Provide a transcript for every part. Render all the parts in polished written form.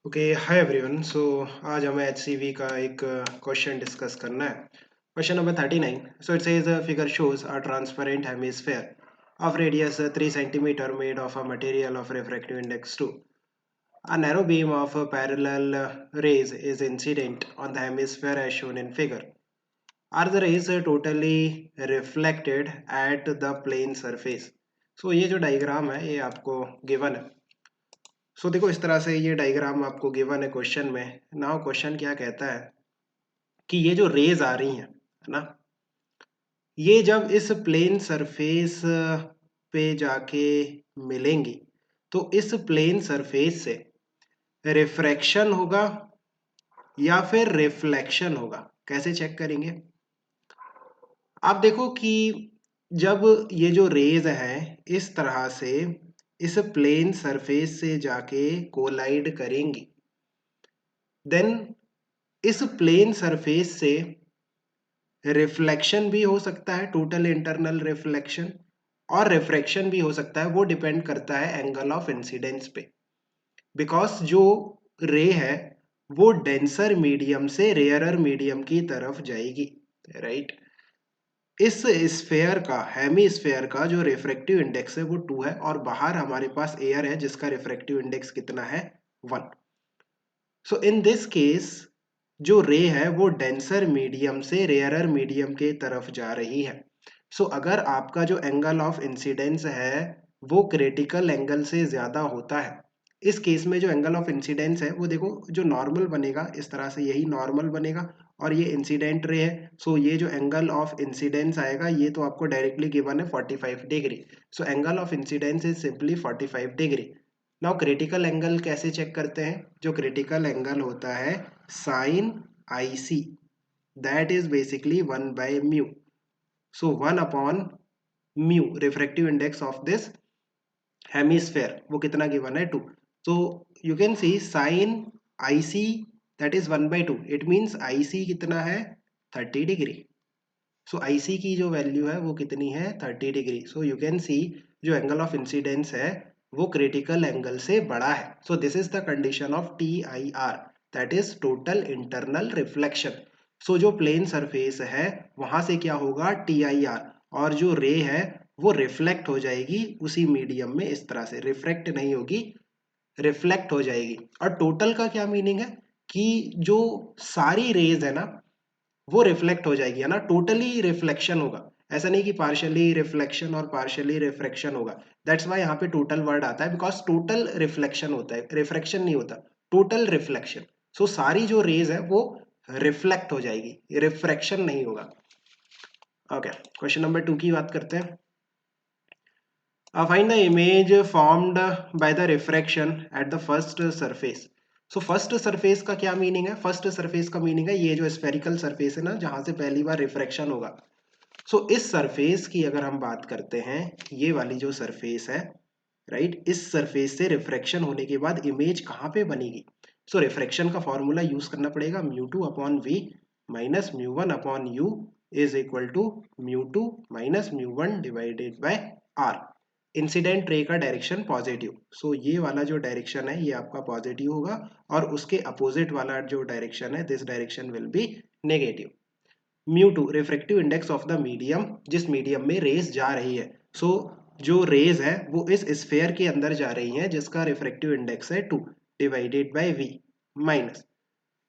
Okay hi everyone. सो आज हमें HCV का एक क्वेश्चन डिस्कस करना है। Question number 39। So it says figure shows a transparent hemisphere of radius 3 centimeter made of a material of refractive index 2. A narrow beam of parallel rays is incident on the hemisphere as shown in figure. Are the rays totally reflected at the plane surface? So ये जो diagram है ये आपको given है। सो देखो इस तरह से ये डायग्राम आपको गिवन है क्वेश्चन में। नाउ क्वेश्चन क्या कहता है कि ये जो रेज आ रही हैं है ना, ये जब इस प्लेन सरफेस पे जाके मिलेंगी तो इस प्लेन सरफेस से रिफ्रैक्शन होगा या फिर रिफ्लेक्शन होगा। कैसे चेक करेंगे? आप देखो कि जब ये जो रेज हैं इस तरह से इस प्लेन सरफेस से जाके कोलाइड करेंगी, देन इस प्लेन सरफेस से रिफ्लेक्शन भी हो सकता है, टोटल इंटरनल रिफ्लेक्शन, और रिफ्रैक्शन भी हो सकता है। वो डिपेंड करता है एंगल ऑफ इंसिडेंस पे, बिकॉज जो रे है वो डेंसर मीडियम से रेयरर मीडियम की तरफ जाएगी, राइट। इस स्फेयर का, हेमी स्फेयर का जो रिफ्रैक्टिव इंडेक्स है वो 2 है, और बाहर हमारे पास एयर है जिसका रिफ्रैक्टिव इंडेक्स कितना है? 1। सो इन दिस केस जो रे है वो डेंसर मीडियम से रेयरर मीडियम के तरफ जा रही है। सो अगर आपका जो एंगल ऑफ इंसिडेंस है वो क्रिटिकल एंगल से ज़्यादा होता है, इस केस में जो एंगल ऑफ इंसिडेंस है वो देखो जो नॉर्मल बनेगा इस तरह से, यही नॉर्मल बनेगा, और ये इंसिडेंट रे है। सो ये जो एंगल ऑफ इंसिडेंस आएगा ये तो आपको डायरेक्टली गिवन है 45 degree. So angle of incidence is simply 45 degree. Now critical angle कैसे चेक करते हैं? जो क्रिटिकल एंगल होता है sine I C, that is basically 1 by mu. So 1 upon mu refractive index of this hemisphere, वो कितना given है? 2। तो you can see sine I C that is 1 by 2। It means I C कितना है? 30 degree. सो आई सी की जो value है वो कितनी है? 30 डिग्री। सो यू कैन सी जो एंगल ऑफ इंसिडेंस है वो क्रिटिकल एंगल से बड़ा है। So this is the condition of T I R, that is total internal reflection. So जो प्लेन सरफेस है वहां से क्या होगा? टी आई आर, और जो रे है वो रिफ्लेक्ट हो जाएगी उसी मीडियम में, इस तरह से रिफ्रैक्ट नहीं होगी, रिफ्लेक्ट हो जाएगी। और टोटल का क्या मीनिंग है कि जो सारी रेज है ना वो रिफ्लेक्ट हो जाएगी, है ना, टोटली रिफ्लेक्शन होगा। ऐसा नहीं कि पार्शियली रिफ्लेक्शन और पार्शियली रिफ्रैक्शन होगा। दैट्स वाई यहाँ पे टोटल वर्ड आता है, बिकॉज टोटल रिफ्लेक्शन होता है, रिफ्रैक्शन नहीं होता, टोटल रिफ्लेक्शन। सो सारी जो रेज है वो रिफ्लेक्ट हो जाएगी, रिफ्रैक्शन नहीं होगा। ओके, क्वेश्चन नंबर 2 की बात करते हैं। Find the image formed by the refraction at the first surface. So first surface का क्या मीनिंग है? फर्स्ट सरफेस का मीनिंग है ये जो स्फेरिकल सरफेस है ना जहां से पहली बार रिफ्रैक्शन होगा। सो इस सरफेस की अगर हम बात करते हैं, ये वाली जो सरफेस है, राइट, इस सरफेस से रिफ्रैक्शन होने के बाद इमेज कहाँ पे बनेगी? सो रिफ्रैक्शन का फॉर्मूला यूज करना पड़ेगा, mu 2 upon V minus mu 1 upon U is equal to mu 2 minus mu 1 divided by R. Incident ray का डायरेक्शन पॉजिटिव, सो ये वाला जो डायरेक्शन है ये आपका पॉजिटिव होगा, और उसके अपोजिट वाला जो डायरेक्शन है this direction will be negative. Mu 2 refractive index of the medium, जिस मीडियम में रेज जा रही है। सो जो रेज है वो इस स्फेयर के अंदर जा रही है जिसका रिफ्रैक्टिव इंडेक्स है 2 divided by V minus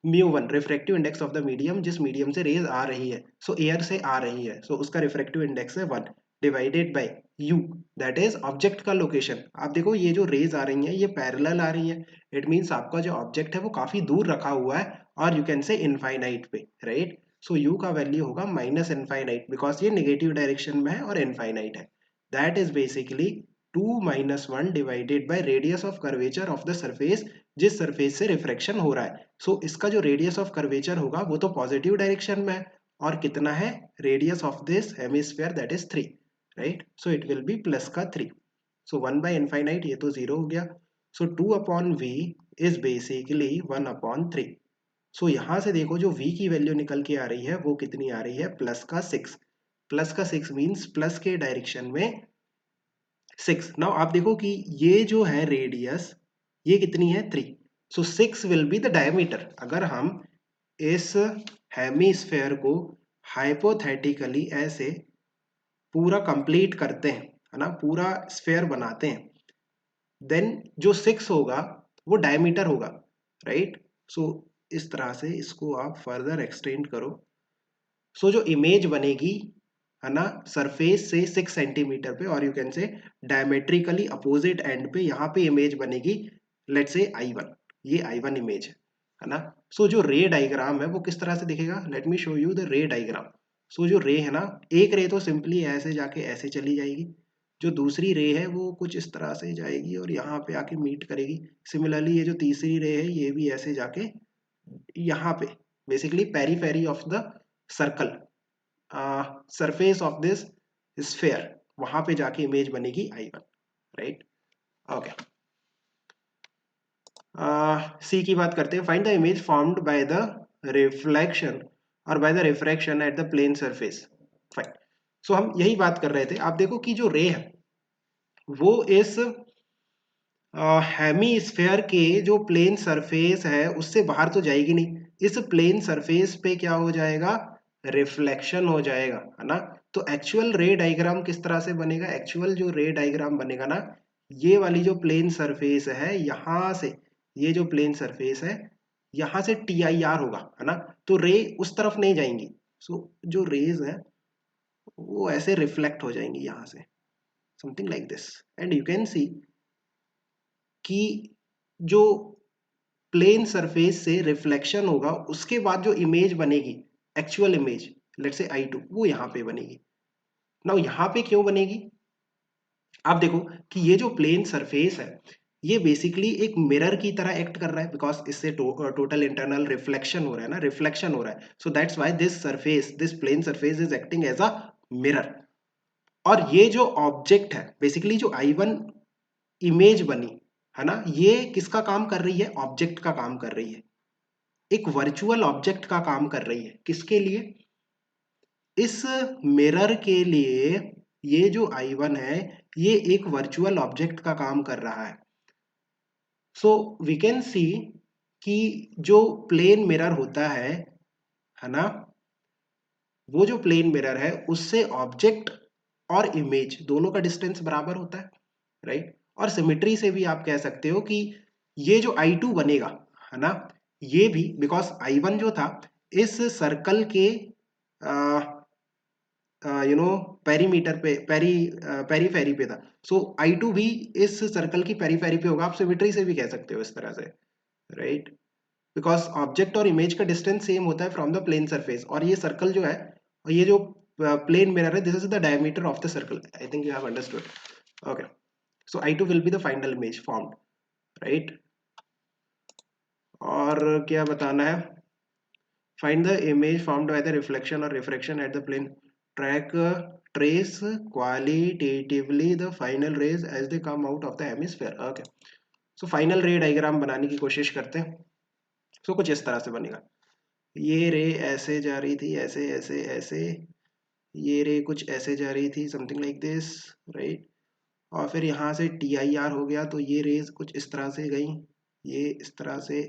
mu 1 refractive index of the medium, जिस मीडियम से रेज आ रही है, सो एयर से आ रही है, सो उसका रिफ्रैक्टिव इंडेक्स है 1 divided bye you, that is object का लोकेशन। आप देखो ये जो रेज आ रही हैं ये पैरेलल आ रही हैं, इट मीन्स आपका जो ऑब्जेक्ट है वो काफी दूर रखा हुआ है, और यू कैन से इनफाइनाइट पे, राइट। सो यू का वैल्यू होगा माइनस इनफाइनाइट, बिकॉज ये नेगेटिव डायरेक्शन में है और इनफाइनाइट है। That is basically 2 minus 1 divided by radius of curvature of the surface, जिस सरफेस से रिफ्रैक्शन हो रहा है। सो इसका जो रेडियस ऑफ कर्वेचर होगा वो तो पॉजिटिव डायरेक्शन में है, और कितना है? Radius of this hemisphere that is 3, right. So it will be plus का 3। सो 1 बाय इनफाइनाइट ये तो 0 हो गया। So 2 upon V is basically 1 upon 3। So यहां से देखो जो v की वैल्यू निकल के आ रही है वो कितनी आ रही है? प्लस का 6। प्लस का 6 मीन्स प्लस के डायरेक्शन में 6। नाउ आप देखो कि ये जो है रेडियस ये कितनी है? 3। सो 6 विल बी द डायमीटर। अगर हम इस हेमीस्फेयर को हाइपोथेटिकली ऐसे पूरा कंप्लीट करते हैं, है ना, पूरा स्फेयर बनाते हैं, देन जो 6 होगा वो डायमीटर होगा, राइट। सो इस तरह से इसको आप फर्दर एक्सटेंड करो। सो जो इमेज बनेगी, है ना, सरफेस से 6 सेंटीमीटर पे, और you can say diametrically opposite and पे यहाँ पे इमेज बनेगी, लेट्स से I1, ये I1 इमेज है ना। सो जो रे डायग्राम है वो किस तरह से दिखेगा, let me show you the ray diagram. So जो रे है ना, एक रे तो सिंपली ऐसे जाके ऐसे चली जाएगी, जो दूसरी रे है वो कुछ इस तरह से जाएगी और यहाँ पे आके मीट करेगी। सिमिलरली ये जो तीसरी रे है ये भी ऐसे जाके यहाँ पे, basically periphery of the circle, surface of this sphere, वहां पे जाके इमेज बनेगी I1, राइट। ओके, सी की बात करते हैं। Find the image formed by the reflection और by the refraction at the plane surface. Fine. So हम यही बात कर रहे थे। आप देखो कि जो रे है वो इस हेमीस्फेयर के जो प्लेन सरफेस है उससे बाहर तो जाएगी नहीं, इस प्लेन सरफेस पे क्या हो जाएगा, रिफ्लेक्शन हो जाएगा, है ना। तो एक्चुअल रे डायग्राम किस तरह से बनेगा, एक्चुअल जो रे डायग्राम बनेगा ना, ये वाली जो प्लेन सरफेस है यहाँ से, ये जो प्लेन सरफेस है यहाँ से TIR होगा, है ना। तो रे उस तरफ नहीं जाएंगी। सो जो रेज है वो ऐसे रिफ्लेक्ट हो जाएंगी यहाँ से, something like this. And you can सी कि जो प्लेन सरफेस से रिफ्लेक्शन होगा उसके बाद जो इमेज बनेगी, actual image, let's say I2, वो यहाँ पे बनेगी। नाउ यहाँ पे क्यों बनेगी, आप देखो कि ये जो प्लेन सरफेस है ये बेसिकली एक मिरर की तरह एक्ट कर रहा है, बिकॉज इससे टोटल इंटरनल रिफ्लेक्शन हो रहा है ना, रिफ्लेक्शन हो रहा है। So that's why this surface, this plane surface is acting as a mirror. और ये जो ऑब्जेक्ट है, बेसिकली जो I1 इमेज बनी, है ना, ये किसका काम कर रही है, ऑब्जेक्ट का काम कर रही है, एक वर्चुअल ऑब्जेक्ट का काम कर रही है। किसके लिए, इस मिरर के लिए। ये जो I1 है ये एक वर्चुअल ऑब्जेक्ट का काम कर रहा है। सो वी कैन सी कि जो प्लेन मिरर होता है ना, वो जो प्लेन मिरर है उससे ऑब्जेक्ट और इमेज दोनों का डिस्टेंस बराबर होता है, राइट। और सिमेट्री से भी आप कह सकते हो कि ये जो I2 बनेगा, है ना, ये भी बिकॉज I1 जो था इस सर्कल के पेरीमीटर पे, पेरीफेरी पे था। सो I2 भी इस सर्कल की पेरीफेरी पे होगा। आप सिमेट्री से भी कह सकते हो इस तरह से, राइट। बिकॉज ऑब्जेक्ट और इमेज का डिस्टेंस सेम होता है फ्रॉम द प्लेन सरफेस, और ये सर्कल जो है, और ये जो प्लेन मिरर है, this is the diameter of the circle. I think you have understood. Okay, so I2 will be the final image formed, right. और क्या बताना है, find the image formed by the reflection or refraction at the plane, trace qualitatively the final rays as they come out of the hemisphere। okay, so final ray diagram बनाने की कोशिश करते हैं। so कुछ इस तरह से बनेगा, ये रे ऐसे जा रही थी, ऐसे ऐसे ऐसे, ये रे कुछ ऐसे जा रही थी, समथिंग लाइक दिस, राइट। और फिर यहाँ से TIR हो गया तो ये रेज कुछ इस तरह से गई, ये इस तरह से,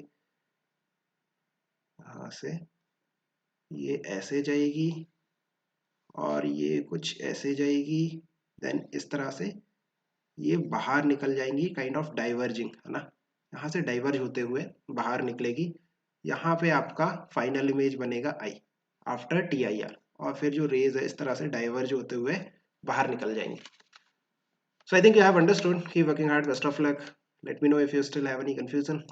यहाँ से ये ऐसे जाएगी और ये कुछ ऐसे जाएगी, देन इस तरह से ये बाहर निकल जाएंगी, काइंड ऑफ डाइवर्जिंग, है ना, यहाँ से डाइवर्ज होते हुए बाहर निकलेगी। यहाँ पे आपका फाइनल इमेज बनेगा I आफ्टर TIR, और फिर जो रेज है इस तरह से डाइवर्ज होते हुए बाहर निकल जाएंगे। So I think you have understood, keep working hard, best of luck, let me know if you still have any confusion.